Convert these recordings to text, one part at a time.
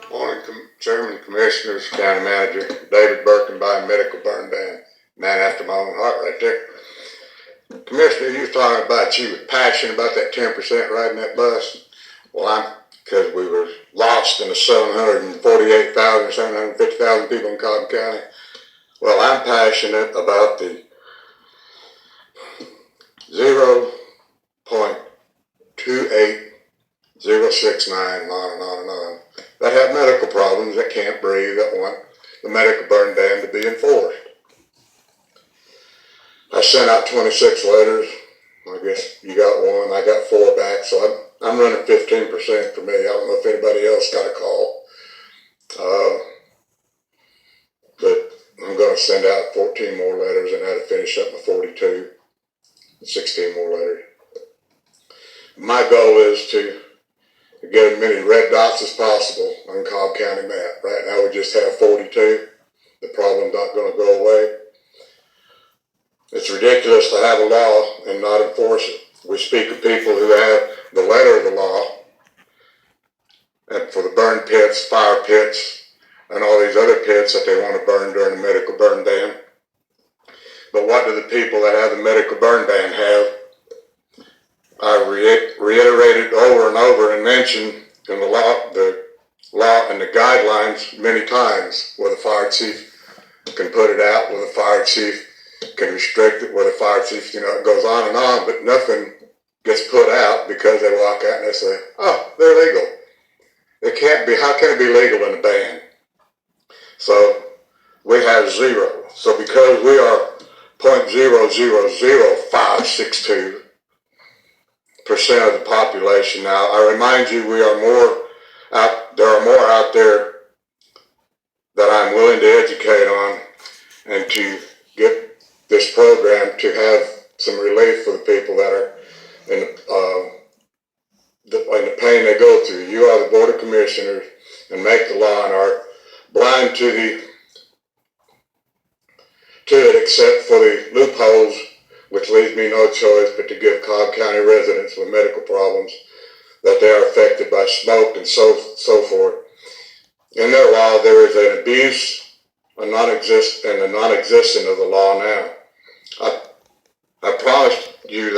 Morning, Chairman, Commissioners, County Manager, David Birkenbein, Medical Burn Ban, man after my own heart right there. Commissioner, you was talking about you was passionate about that 10% riding that bus. Well, because we were lost in the 748,000, 750,000 people in Cobb County. Well, I'm passionate about the 0.28069, on and on and on, that have medical problems, that can't breathe, that want the medical burn ban to be enforced. I sent out 26 letters. I guess you got one. I got 4 back, so I'm running 15% for me. I don't know if anybody else got a call. But I'm going to send out 14 more letters and I had to finish up my 42. 16 more letters. My goal is to get as many red dots as possible on Cobb County map. Right now we just have 42. The problem's not going to go away. It's ridiculous to have a law and not enforce it. We speak of people who have the letter of the law, and for the burn pits, fire pits, and all these other pits that they want to burn during the medical burn ban. But what do the people that have the medical burn ban have? I reiterated over and over and mentioned in the law and the guidelines many times where the fire chief can put it out, where the fire chief can restrict it, where the fire chief, it goes on and on, but nothing gets put out because they walk out and they say, oh, they're legal. It can't be, how can it be legal in a ban? So we have 0. So because we are 0.000562% of the population now, I remind you there are more out there that I'm willing to educate on and to get this program to have some relief for the people that are in the pain they go through. You are the Board of Commissioners and make the law and are blind to it except for the loopholes, which leaves me no choice but to give Cobb County residents with medical problems that they are affected by smoke and so forth. In their law, there is an abuse, a non-existent of the law now. I promise you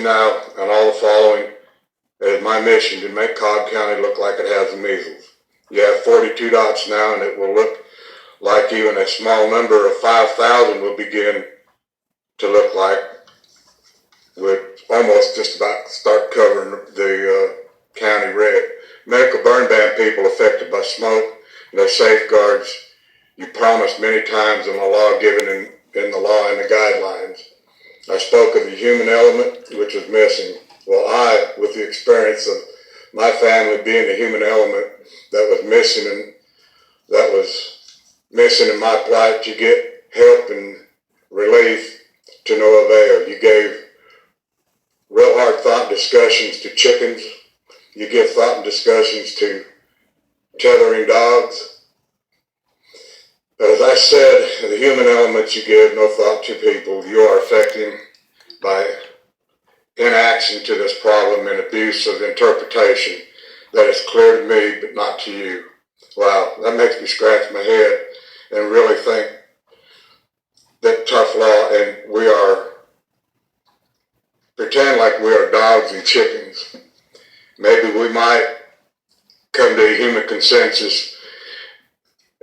now and all the following, it is my mission to make Cobb County look like it has the measles. You have 42 dots now, and it will look like even a small number of 5,000 will begin to look like would almost just about start covering the county red. Medical burn ban people affected by smoke, their safeguards you promised many times in the law given in the law and the guidelines. I spoke of the human element, which was missing. Well, I, with the experience of my family being the human element that was missing in my plight, to get help and relief to no avail. You gave real hard thought discussions to chickens. You give thought and discussions to tethering dogs. But as I said, the human elements you give no thought to people, you are affecting by inaction to this problem and abuse of interpretation that is clear to me but not to you. Wow, that makes me scratch my head and really think that tough law, and we are pretend like we are dogs and chickens. Maybe we might come to a human consensus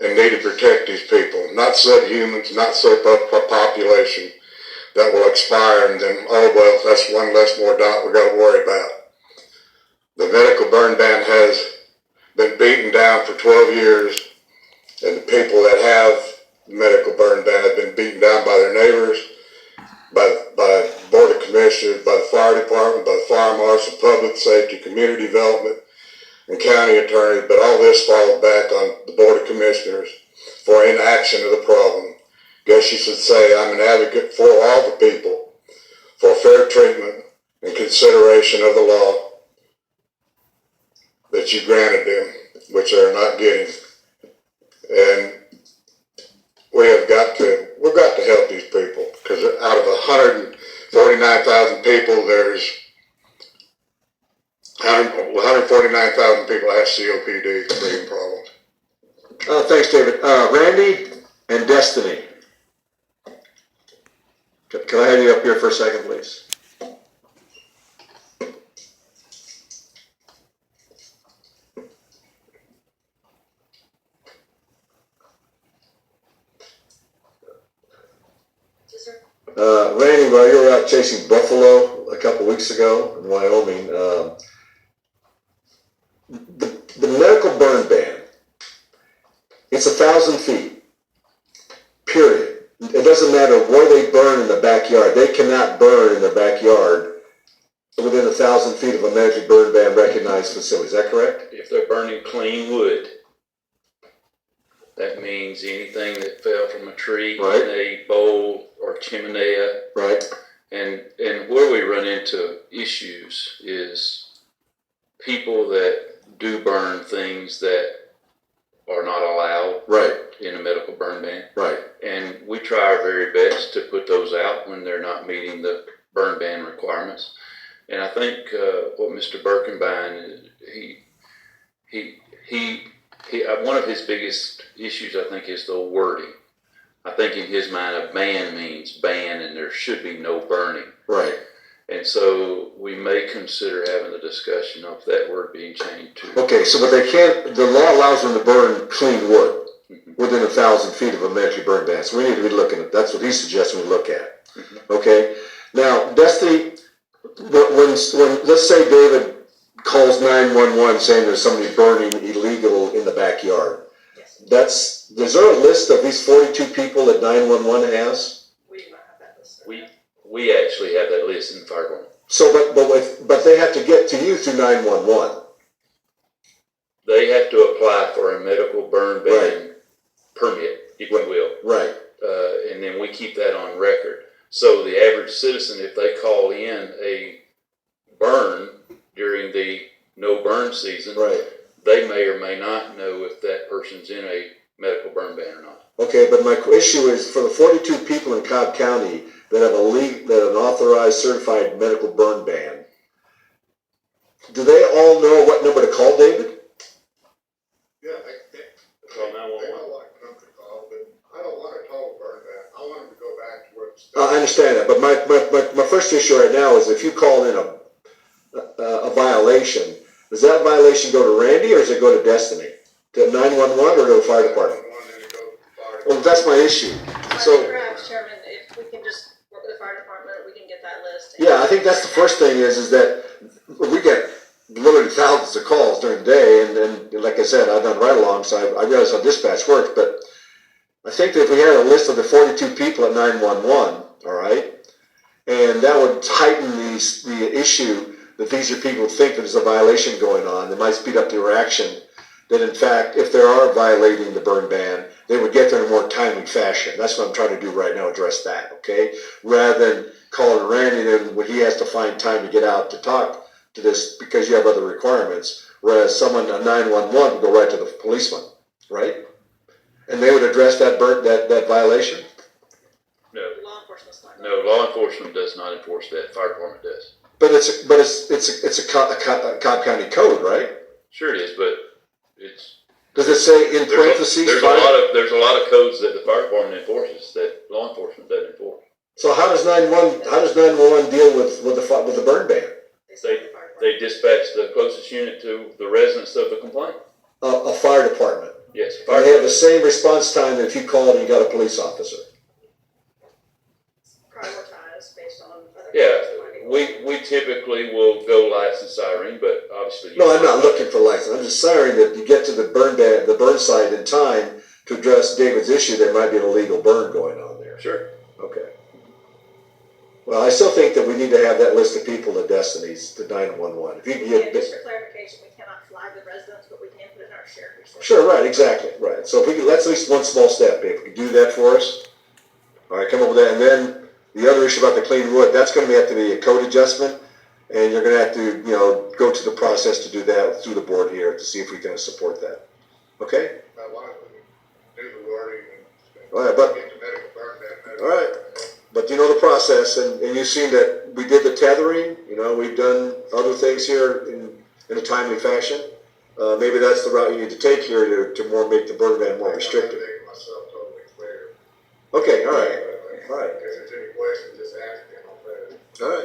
and need to protect these people, not subhumans, not population that will expire and then, oh well, that's one less more dot we got to worry about. The medical burn ban has been beaten down for 12 years, and the people that have medical burn ban have been beaten down by their neighbors, by the Board of Commissioners, by the fire department, by the fire marshal, public safety, community development, and county attorneys, but all this falls back on the Board of Commissioners for inaction of the problem. Guess you should say I'm an advocate for all the people, for fair treatment and consideration of the law that you granted them, which they're not getting. And we've got to help these people, because out of 149,000 people, there's 149,000 people have COPD, breathing problems. Thanks, David. Randy and Destiny. Can I have you up here for a second, please? Randy, while you were out chasing buffalo a couple weeks ago in Wyoming, the medical burn ban, it's 1,000 feet, period. It doesn't matter where they burn in the backyard. They cannot burn in their backyard within 1,000 feet of a medically burn ban recognized facility. Is that correct? If they're burning clean wood, that means anything that fell from a tree Right. in a bowl or chimenea. Right. And where we run into issues is people that do burn things that are not allowed Right. in a medical burn ban. Right. And we try our very best to put those out when they're not meeting the burn ban requirements. And I think what Mr. Birkenbein, one of his biggest issues, I think, is the wording. I think in his mind, a ban means ban, and there should be no burning. Right. And so we may consider having the discussion of that word being changed to. Okay, so but they can't, the law allows them to burn clean wood within 1,000 feet of a medically burn ban. So we need to be looking at, that's what he's suggesting we look at. Okay? Now, Destiny, when let's say David calls 911 saying there's somebody burning illegal in the backyard. Yes. Is there a list of these 42 people that 911 has? We do not have that list. We actually have that list in the fire department. So, but they have to get to you through 911. They have to apply for a medical burn ban permit, if you will. Right. And then we keep that on record. So the average citizen, if they call in a burn during the no burn season, Right. they may or may not know if that person's in a medical burn ban or not. Okay, but my issue is for the 42 people in Cobb County that have an authorized, certified medical burn ban. Do they all know what number to call, David? Yeah, Call 911. they know what number to call, but I don't want a total burn ban. I want them to go back to where it's. I understand that, but my first issue right now is if you call in a violation, does that violation go to Randy or does it go to Destiny? To 911 or to the fire department? Well, that's my issue. So perhaps, Chairman, if we can just work with the fire department, we can get that list. Yeah, I think that's the first thing is that we get literally thousands of calls during the day, and like I said, I've done ride-along, so I realize how dispatch works, but I think that if we had a list of the 42 people at 911, all right, and that would heighten the issue that these are people who think that there's a violation going on, that might speed up their action, that in fact, if they are violating the burn ban, they would get there in a more timely fashion. That's what I'm trying to do right now, address that, okay? Rather than calling Randy and when he has to find time to get out to talk to this because you have other requirements, whereas someone, a 911, would go right to the policeman, right? And they would address that violation? No. Law enforcement's not. No, law enforcement does not enforce that. Fire department does. But it's a Cobb County code, right? Sure it is, but it's. Does it say in parentheses? There's a lot of codes that the fire department enforces that law enforcement doesn't enforce. So how does 911 deal with the burn ban? They dispatch the closest unit to the residence of the complaint. A fire department. Yes, And they have the same response time that if you called and you got a police officer. Prioritize based on other. Yeah, we typically will go lights and siren, but obviously. No, I'm not looking for license. I'm just sorry that you get to the burn site in time to address David's issue. There might be an illegal burn going on there. Sure. Okay. Well, I still think that we need to have that list of people to Destinies to 911. If you can get Just for clarification, we cannot flag the residents, but we can put it in our shared resource. Sure, right, exactly, right. So if we can, that's at least one small step. If we can do that for us, all right, come up with that. And then the other issue about the clean wood, that's going to have to be a code adjustment, and you're going to have to, go to the process to do that through the board here to see if we can support that. Okay? Why don't we do the wording and All right, but get the medical burn ban. all right. But you know the process, and you've seen that we did the tethering. We've done other things here in a timely fashion. Maybe that's the route you need to take here to more make the burn ban more restrictive. I'm making myself totally clear. Okay, all right. All right. If there's any questions, just ask me. All right.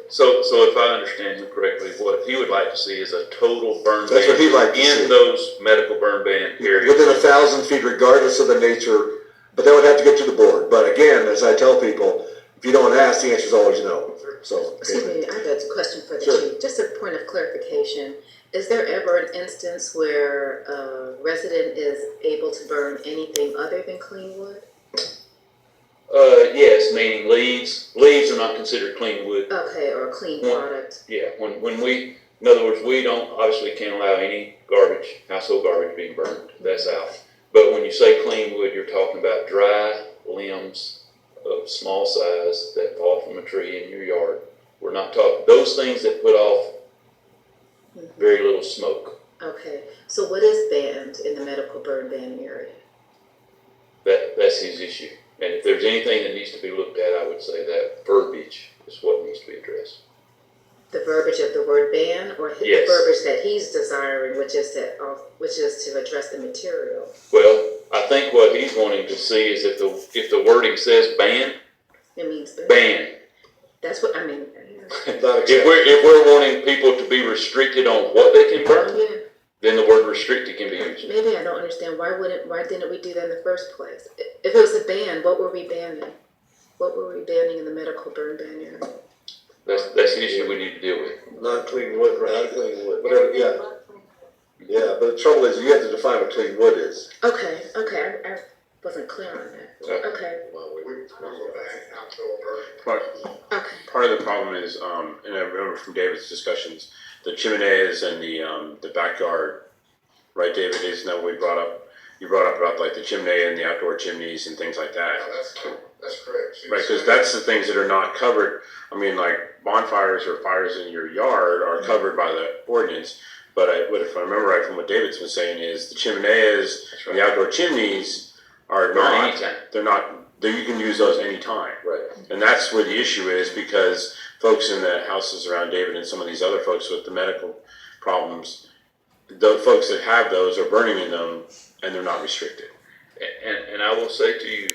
So if I understand him correctly, what he would like to see is a total burn That's ban what he'd like to in see. those medical burn ban areas. Within 1,000 feet, regardless of the nature, but that would have to get to the board. But again, as I tell people, if you don't ask, the answer is always no. So, Excuse me, I have a question for the Sure. chief. Just a point of clarification. Is there ever an instance where a resident is able to burn anything other than clean wood? Yes, meaning leaves. Leaves are not considered clean wood. Okay, or a clean Well, product? Yeah, when we, in other words, we don't, obviously can't allow any garbage, household garbage being burned. That's out. But when you say clean wood, you're talking about dry limbs of small size that fall from a tree in your yard. We're not talking, those things that put off very little smoke. Okay, so what is banned in the medical burn ban area? That's his issue. And if there's anything that needs to be looked at, I would say that verbiage is what needs to be addressed. The verbiage of the word ban, or Yes. the verbiage that he's desiring, which is to address the material? Well, I think what he's wanting to see is if the wording says ban, It means ban. ban. That's what I mean. If we're wanting people to be restricted on what they can burn, Yeah. then the word restricted can be used. Maybe I don't understand why didn't we do that in the first place? If it was a ban, what were we banning? What were we banning in the medical burn ban area? That's the issue we need to deal with. non clean wood, right? Non clean wood. Whatever, yeah. Yeah, but the trouble is you have to define what clean wood is. Okay, I wasn't clear on that. Okay, Part of the problem is, and I remember from David's discussions, the chimeneas and the backyard, right, David? Isn't that what you brought up about like the chimney and the outdoor chimneys and things like that? That's correct. Right, because that's the things that are not covered. I mean, like bonfires or fires in your yard are covered by the ordinance. But if I remember right from what David's been saying is the chimeneas, That's right. the outdoor chimneys are Burn not. anytime. They're not. You can use those anytime. Right. And that's where the issue is, because folks in the houses around David and some of these other folks with the medical problems, the folks that have those are burning in them and they're not restricted. And I will say to you,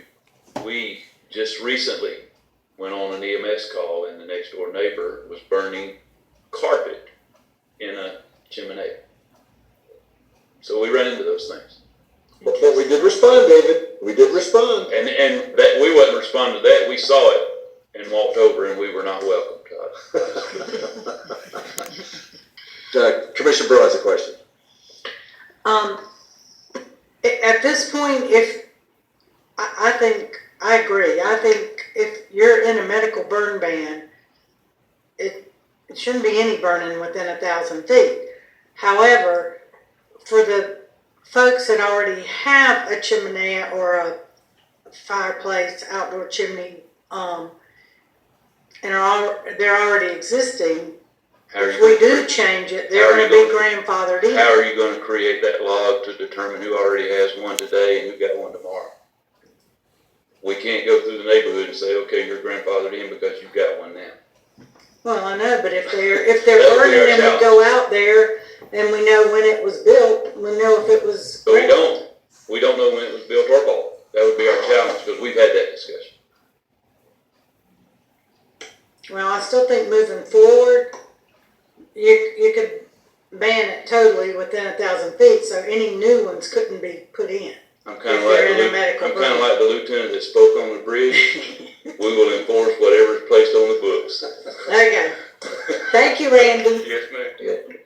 we just recently went on an EMS call and the next door neighbor was burning carpet in a chimney. So we ran into those things. But we did respond, David. We did respond. And that we wasn't responding to that. We saw it and walked over and we were not welcome, Todd. Commissioner Burrow has a question. At this point, I think I agree. I think if you're in a medical burn ban, it shouldn't be any burning within 1,000 feet. However, for the folks that already have a chimney or a fireplace, outdoor chimney, and they're already existing, if we do change it, they're going to be grandfathered in. How are you going to create that log to determine who already has one today and who got one tomorrow? We can't go through the neighborhood and say, okay, you're grandfathered in because you've got one now. Well, I know, but if they're That would be burning our and we challenge. go out there and we know when it was built, we know if it was. But we don't know when it was built or bought. That would be our challenge because we've had that discussion. Well, I still think moving forward, you could ban it totally within 1,000 feet, so any new ones couldn't be put in. I'm kind If of they're in a medical burn. like the lieutenant that spoke on the bridge. We will enforce whatever is placed on the books. There you go. Thank you, Randy. Yes, ma'am.